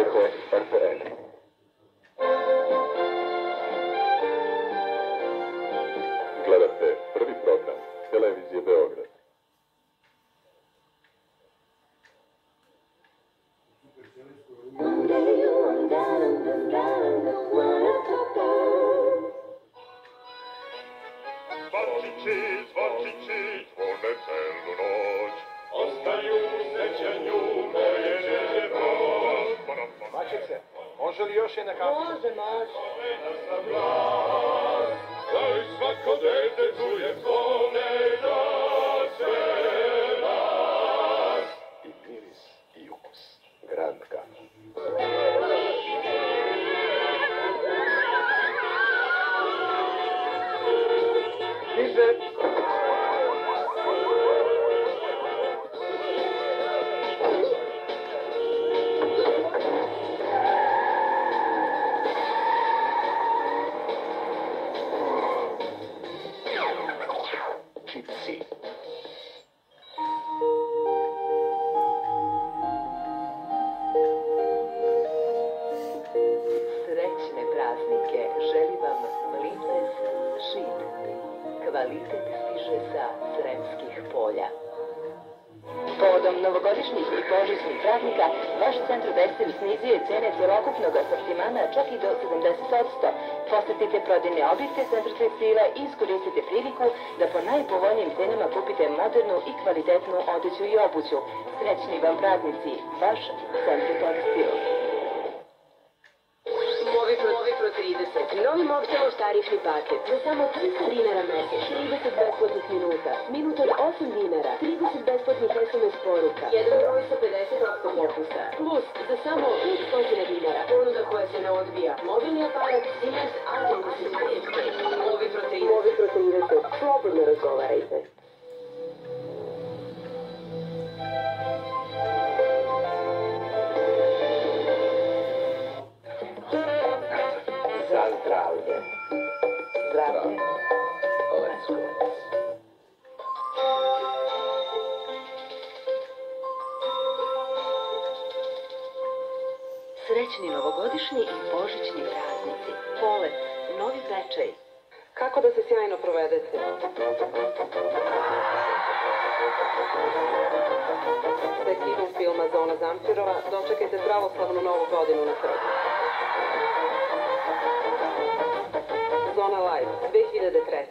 preko RTN. Gledate prvi program Televizije Beograd. Zvačići, zvačići, zvone celu noć, ostaju u sećanju moje djevo. Mačice, može li još jedna kapljica? Može. Da i svako dete čuje zvone da se nas. I miris i ukus. Grand Kafe. Čipsi. Srećne praznike želi vam Mlintes Žit. Kvalitet stiže sa Sremskih polja. Povodom novogodišnjih i božićnih praznika, vaš Centar Vesel snizio je cene celokupnog asortimana čak i do 70%. Posetite prodajne objekte Centra tekstila i iskoristite priliku da po najpovoljnijim cenama kupite modernu i kvalitetnu odeću i obuću. Srećni vam praznici, vaš Centar tekstil. Movipro 30. Novi Mobitel tarifni paket. Za samo 300 dinara mesečno. 30 besplatnih minuta. Minut od 8 dinara. 30 besplatnih SMS poruka. Jedan broj sa 50% popusta. Plus, za samo 500 dinara. Ponuda koja se ne odbija. Mobilni aparat Siemens A35. Movipro 30. Slobodno razgovarajte. Za zdravlje. Zdravlje. Let's go. Srećni novogodišnji i božićni praznici. Polet, Novi Bečej. Kako da se sjajno provedete? S ekipom filma Zona Zamčirova dočekajte pravoslavnu novu godinu na Trgu. Zona Live 2003.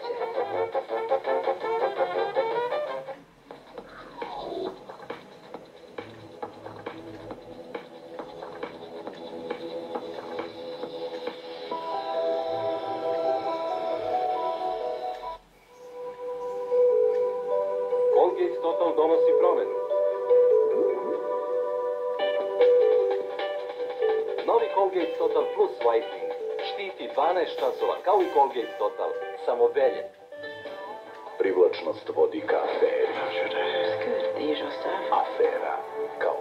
Colgate Total donosi promenu. Novi Colgate Total Plus Whitening štiti 12 časova kao i Colgate Total, samo belje. Privlačnost vodi ka aferi. Afera kao